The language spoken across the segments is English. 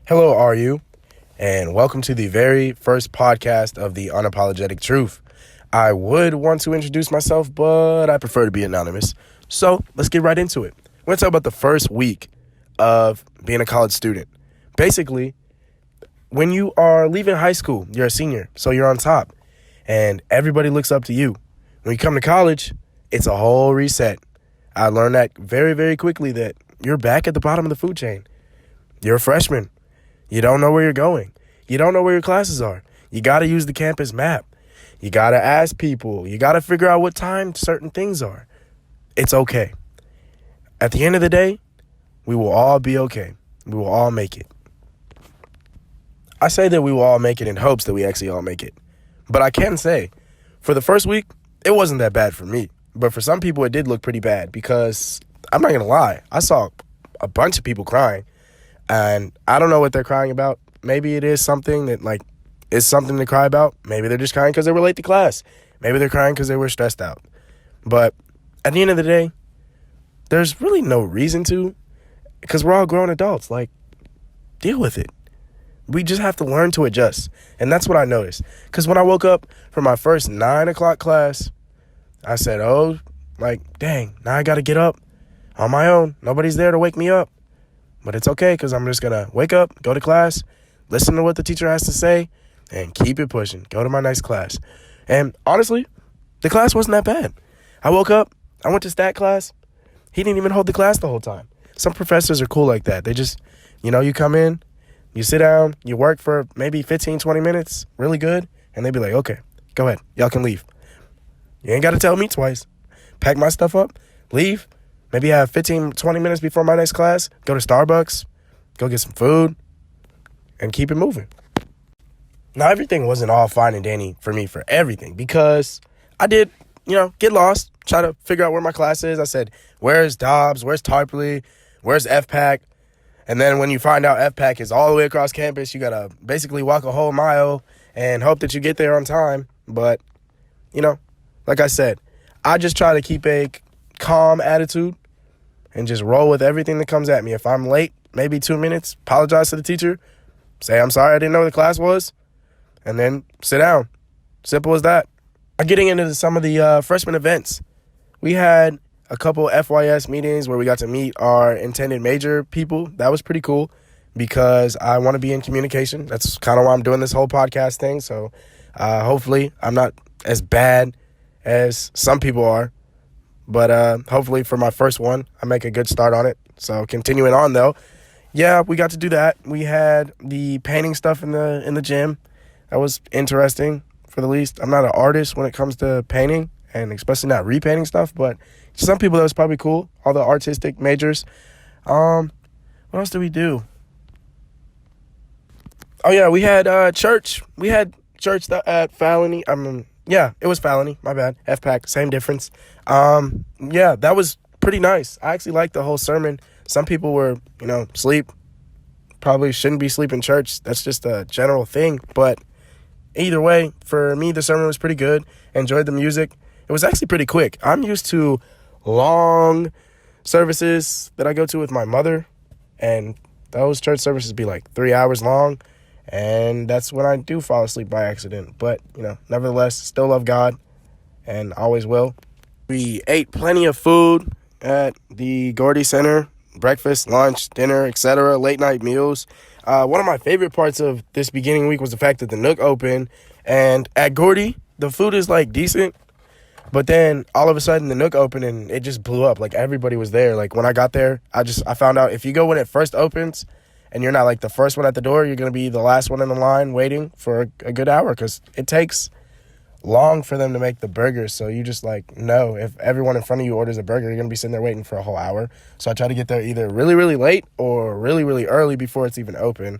Hello, are you? And welcome to the very first podcast of the Unapologetic Truth. I would want to introduce myself, but I prefer to be anonymous. So let's get right into it. We're going to talk about the first week of being a college student. Basically, when you are leaving high school, you're a senior, so you're on top, and everybody looks up to you. When you come to college, it's a whole reset. I learned that very, very quickly that you're back at the bottom of the food chain. You're a freshman. You don't know where you're going. You don't know where your classes are. You got to use the campus map. You got to ask people. You got to figure out what time certain things are. It's okay. At the end of the day, we will all be okay. We will all make it. I say that we will all make it in hopes that we actually all make it. But I can say, for the first week, it wasn't that bad for me. But for some people, it did look pretty bad because, I'm not going to lie, I saw a bunch of people crying. And I don't know what they're crying about. Maybe it is something that, is something to cry about. Maybe they're just crying because they were late to class. Maybe they're crying because they were stressed out. But at the end of the day, there's really no reason to, because we're all grown adults. Deal with it. We just have to learn to adjust. And that's what I noticed. Because when I woke up for my first 9 o'clock class, I said, dang, now I got to get up on my own. Nobody's there to wake me up. But it's okay because I'm just going to wake up, go to class, listen to what the teacher has to say, and keep it pushing. Go to my next class. And honestly, the class wasn't that bad. I woke up, I went to stat class. He didn't even hold the class the whole time. Some professors are cool like that. They just, you come in, you sit down, you work for maybe 15, 20 minutes, really good, and they be like, okay, go ahead. Y'all can leave. You ain't got to tell me twice. Pack my stuff up, leave. Maybe have 15, 20 minutes before my next class, go to Starbucks, go get some food, and keep it moving. Now, everything wasn't all fine and dandy for me for everything because I did, get lost, try to figure out where my class is. I said, where's Dobbs? Where's Tarpley? Where's FPAC? And then when you find out FPAC is all the way across campus, you got to basically walk a whole mile and hope that you get there on time. But, like I said, I just try to keep a calm attitude and just roll with everything that comes at me. If I'm late, maybe 2 minutes, apologize to the teacher, say I'm sorry I didn't know what the class was, and then sit down. Simple as that. Getting into some of the freshman events, we had a couple FYS meetings where we got to meet our intended major people. That was pretty cool because I want to be in communication. That's kind of why I'm doing this whole podcast thing. So hopefully I'm not as bad as some people are. But hopefully for my first one, I make a good start on it. So continuing on, though, yeah, we got to do that. We had the painting stuff in the gym. That was interesting, for the least. I'm not an artist when it comes to painting, and especially not repainting stuff. But to some people, that was probably cool, all the artistic majors. What else did we do? Oh, yeah, we had church. We had church at Falony. Yeah, it was Falony. My bad. FPAC, same difference. Yeah, that was pretty nice. I actually liked the whole sermon. Some people were, sleep. Probably shouldn't be sleep in church. That's just a general thing. But either way, for me, the sermon was pretty good. Enjoyed the music. It was actually pretty quick. I'm used to long services that I go to with my mother. And those church services be 3 hours long. And that's when I do fall asleep by accident. But, nevertheless, still love God and always will. We ate plenty of food at the Gordy Center, breakfast, lunch, dinner, etc., late night meals. One of my favorite parts of this beginning week was the fact that the Nook opened. And at Gordy, the food is decent. But then all of a sudden the Nook opened and it just blew up. Everybody was there. When I got there, I found out if you go when it first opens, and you're not the first one at the door, you're going to be the last one in the line waiting for a good hour because it takes long for them to make the burgers. So you just know if everyone in front of you orders a burger, you're going to be sitting there waiting for a whole hour. So I try to get there either really, really late or really, really early before it's even open.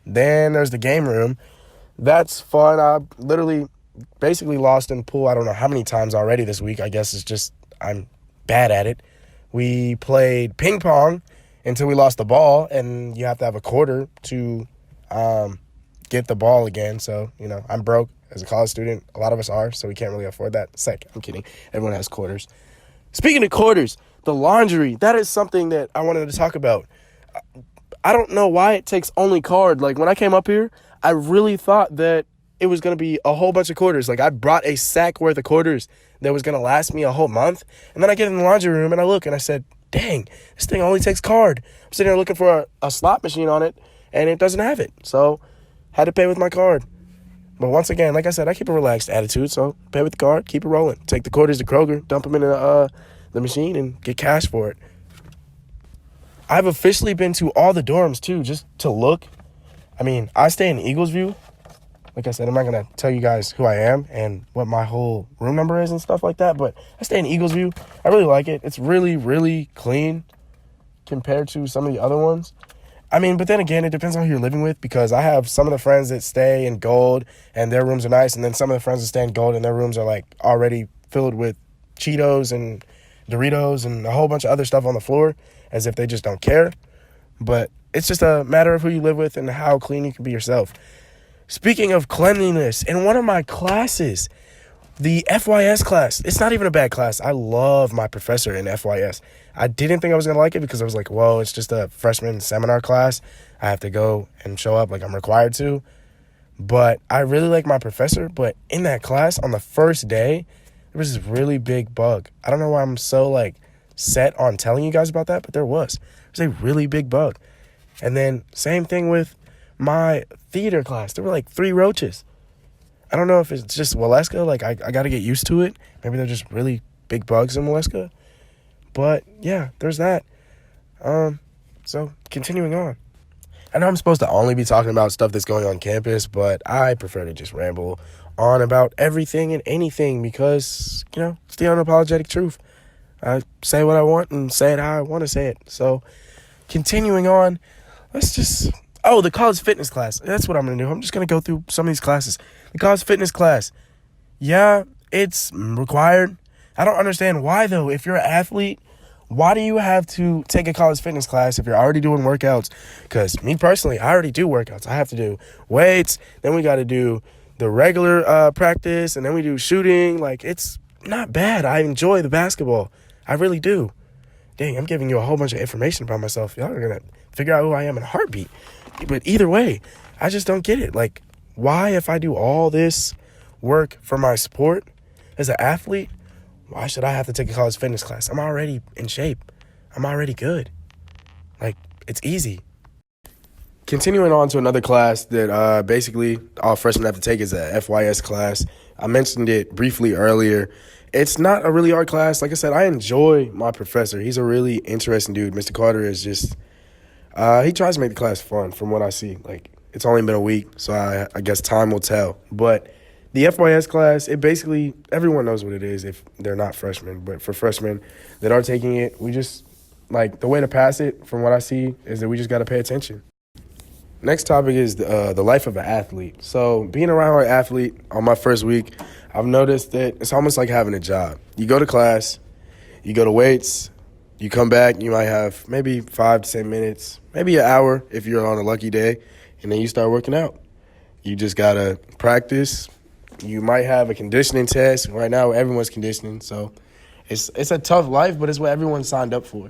Then there's the game room. That's fun. I literally basically lost in pool I don't know how many times already this week. I guess it's just I'm bad at it. We played ping pong until we lost the ball, and you have to have a quarter to get the ball again. So, I'm broke as a college student. A lot of us are, so we can't really afford that. I'm kidding. Everyone has quarters. Speaking of quarters, the laundry, that is something that I wanted to talk about. I don't know why it takes only card. Like, when I came up here, I really thought that it was going to be a whole bunch of quarters. Like, I brought a sack worth of quarters that was going to last me a whole month. And then I get in the laundry room and I look and I said, dang, this thing only takes card. I'm sitting here looking for a slot machine on it, and it doesn't have it. So, had to pay with my card. But once again, like I said, I keep a relaxed attitude. So, pay with the card, keep it rolling. Take the quarters to Kroger, dump them in the machine, and get cash for it. I've officially been to all the dorms, too, just to look. I mean, I stay in Eagles View. Like I said, I'm not going to tell you guys who I am and what my whole room number is and stuff like that, but I stay in Eagles View. I really like it. It's really, really clean compared to some of the other ones. I mean, but then again, it depends on who you're living with, because I have some of the friends that stay in Gold and their rooms are nice, and then some of the friends that stay in Gold and their rooms are like already filled with Cheetos and Doritos and a whole bunch of other stuff on the floor, as if they just don't care. But it's just a matter of who you live with and how clean you can be yourself. Speaking of cleanliness, in one of my classes, the FYS class, it's not even a bad class. I love my professor in FYS. I didn't think I was going to like it because I was like, whoa, it's just a freshman seminar class. I have to go and show up like I'm required to. But I really like my professor. But in that class, on the first day, there was this really big bug. I don't know why I'm so like set on telling you guys about that, but there was. It was a really big bug. And then same thing with my theater class. There were like 3 roaches. I don't know if it's just Waleska. Like, I got to get used to it. Maybe they're just really big bugs in Waleska. But, yeah, there's that. So, continuing on. I know I'm supposed to only be talking about stuff that's going on campus, but I prefer to just ramble on about everything and anything because, you know, it's the unapologetic truth. I say what I want and say it how I want to say it. So, continuing on, let's just... Oh, the college fitness class. That's what I'm going to do. I'm just going to go through some of these classes. The college fitness class. Yeah, it's required. I don't understand why, though. If you're an athlete, why do you have to take a college fitness class if you're already doing workouts? Because me personally, I already do workouts. I have to do weights. Then we got to do the regular practice. And then we do shooting. Like, it's not bad. I enjoy the basketball. I really do. Dang, I'm giving you a whole bunch of information about myself. Y'all are going to figure out who I am in a heartbeat. But either way, I just don't get it. Like, why, if I do all this work for my sport as an athlete, why should I have to take a college fitness class? I'm already in shape. I'm already good. Like, it's easy. Continuing on to another class that basically all freshmen have to take is a FYS class. I mentioned it briefly earlier. It's not a really hard class. Like I said, I enjoy my professor. He's a really interesting dude. Mr. Carter is just... he tries to make the class fun from what I see. Like, it's only been a week, so I guess time will tell. But the FYS class, it basically, everyone knows what it is if they're not freshmen. But for freshmen that are taking it, we just, like, the way to pass it from what I see is that we just got to pay attention. Next topic is the life of an athlete. So being around an athlete on my first week, I've noticed that it's almost like having a job. You go to class, you go to weights, you come back, you might have maybe 5 to 10 minutes, maybe an hour if you're on a lucky day, and then you start working out. You just got to practice. You might have a conditioning test. Right now, everyone's conditioning, so it's a tough life, but it's what everyone signed up for.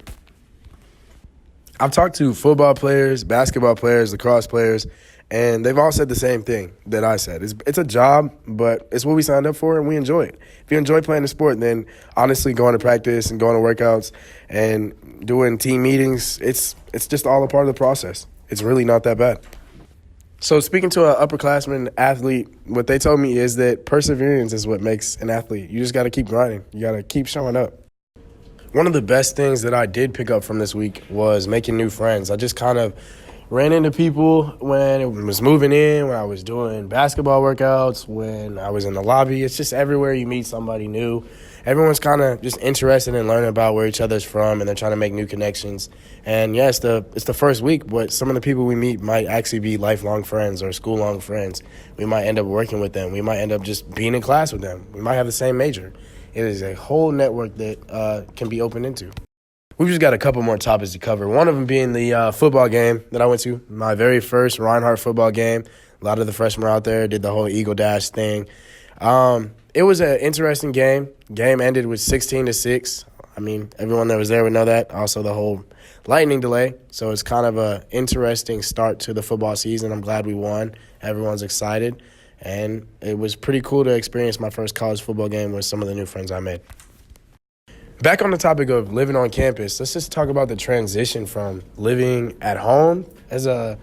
I've talked to football players, basketball players, lacrosse players, and they've all said the same thing that I said. It's a job, but it's what we signed up for, and we enjoy it. If you enjoy playing the sport, then honestly going to practice and going to workouts and doing team meetings, it's just all a part of the process. It's really not that bad. So speaking to an upperclassman athlete, what they told me is that perseverance is what makes an athlete. You just got to keep grinding. You got to keep showing up. One of the best things that I did pick up from this week was making new friends. I just kind of ran into people when it was moving in, when I was doing basketball workouts, when I was in the lobby. It's just everywhere you meet somebody new. Everyone's kind of just interested in learning about where each other's from, and they're trying to make new connections. And, yeah, it's the first week, but some of the people we meet might actually be lifelong friends or school-long friends. We might end up working with them. We might end up just being in class with them. We might have the same major. It is a whole network that can be opened into. We've just got a couple more topics to cover. One of them being the football game that I went to, my very first Reinhardt football game. A lot of the freshmen out there did the whole Eagle Dash thing. It was an interesting game. Game ended with 16-6. I mean, everyone that was there would know that. Also, the whole lightning delay. So it's kind of a interesting start to the football season. I'm glad we won. Everyone's excited. And it was pretty cool to experience my first college football game with some of the new friends I made. Back on the topic of living on campus, let's just talk about the transition from living at home as a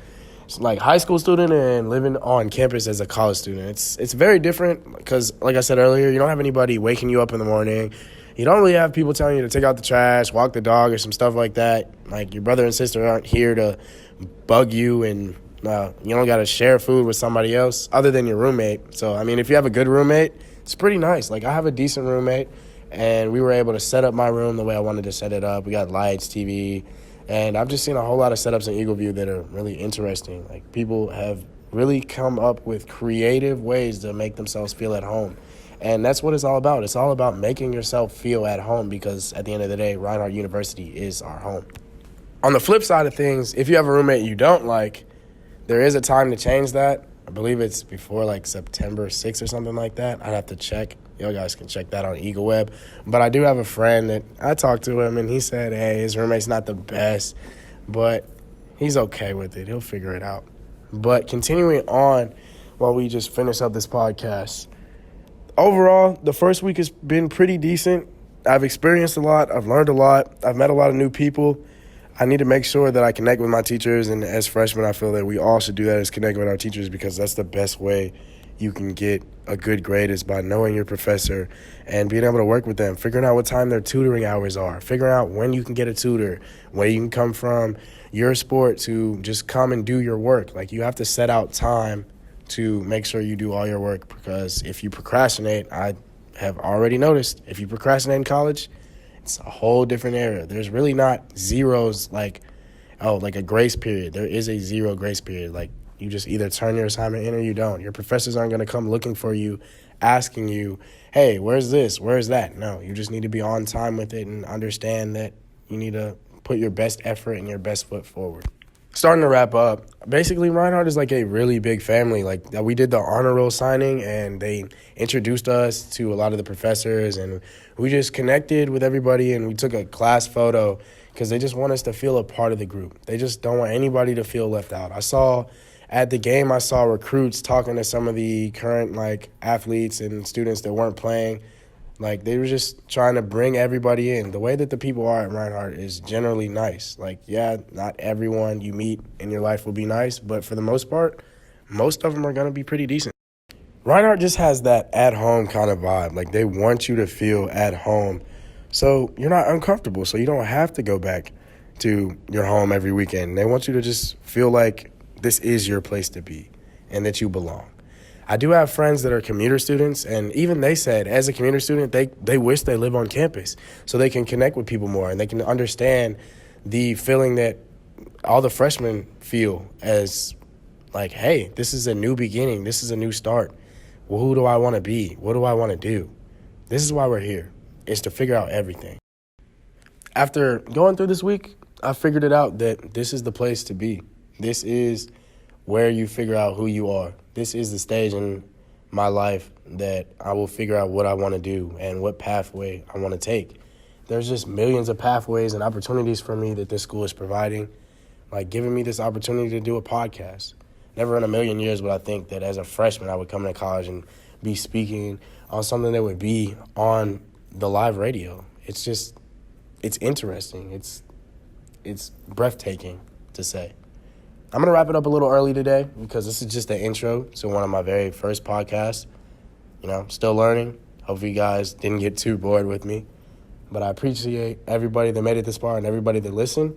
high school student and living on campus as a college student. It's very different because, like I said earlier, you don't have anybody waking you up in the morning. You don't really have people telling you to take out the trash, walk the dog, or some stuff like that. Like, your brother and sister aren't here to bug you, and you don't got to share food with somebody else other than your roommate. So, I mean, if you have a good roommate, it's pretty nice. Like, I have a decent roommate, and we were able to set up my room the way I wanted to set it up. We got lights, TV, and I've just seen a whole lot of setups in Eagle View that are really interesting. Like, people have really come up with creative ways to make themselves feel at home. And that's what it's all about. It's all about making yourself feel at home because at the end of the day, Reinhardt University is our home. On the flip side of things, if you have a roommate you don't like, there is a time to change that. I believe it's before September 6th or something like that. I'd have to check. You guys can check that on Eagle Web. But I do have a friend that I talked to him, and he said, hey, his roommate's not the best, but he's okay with it. He'll figure it out. But continuing on while we just finish up this podcast, overall, the first week has been pretty decent. I've experienced a lot. I've learned a lot. I've met a lot of new people. I need to make sure that I connect with my teachers, and as freshmen, I feel that we all should do that, is connect with our teachers, because that's the best way you can get a good grade, is by knowing your professor and being able to work with them, figuring out what time their tutoring hours are, figuring out when you can get a tutor, where you can come from your sport to just come and do your work. Like, you have to set out time to make sure you do all your work, because if you procrastinate, I have already noticed, if you procrastinate in college, it's a whole different era. There's really not zeros like a grace period. There is a zero grace period. Like, you just either turn your assignment in or you don't. Your professors aren't going to come looking for you, asking you, hey, where's this? Where's that? No, you just need to be on time with it and understand that you need to put your best effort and your best foot forward. Starting to wrap up, basically, Reinhardt is like a really big family. Like, we did the honor roll signing, and they introduced us to a lot of the professors, and we just connected with everybody, and we took a class photo because they just want us to feel a part of the group. They just don't want anybody to feel left out. At the game, I saw recruits talking to some of the current, athletes and students that weren't playing. Like, they were just trying to bring everybody in. The way that the people are at Reinhardt is generally nice. Like, yeah, not everyone you meet in your life will be nice, but for the most part, most of them are going to be pretty decent. Reinhardt just has that at-home kind of vibe. Like, they want you to feel at home, so you're not uncomfortable, so you don't have to go back to your home every weekend. They want you to just feel like this is your place to be and that you belong. I do have friends that are commuter students, and even they said, as a commuter student, they wish they live on campus so they can connect with people more and they can understand the feeling that all the freshmen feel as like, hey, this is a new beginning. This is a new start. Well, who do I want to be? What do I want to do? This is why we're here, is to figure out everything. After going through this week, I figured it out that this is the place to be. This is where you figure out who you are. This is the stage in my life that I will figure out what I want to do and what pathway I want to take. There's just millions of pathways and opportunities for me that this school is providing, like giving me this opportunity to do a podcast. Never in a million years would I think that as a freshman I would come to college and be speaking on something that would be on the live radio. It's interesting. It's breathtaking to say. I'm going to wrap it up a little early today because this is just the intro to one of my very first podcasts. Still learning. Hopefully you guys didn't get too bored with me. But I appreciate everybody that made it this far and everybody that listened.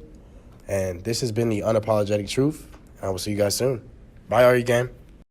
And this has been the Unapologetic Truth. And I will see you guys soon. Bye, RU Game.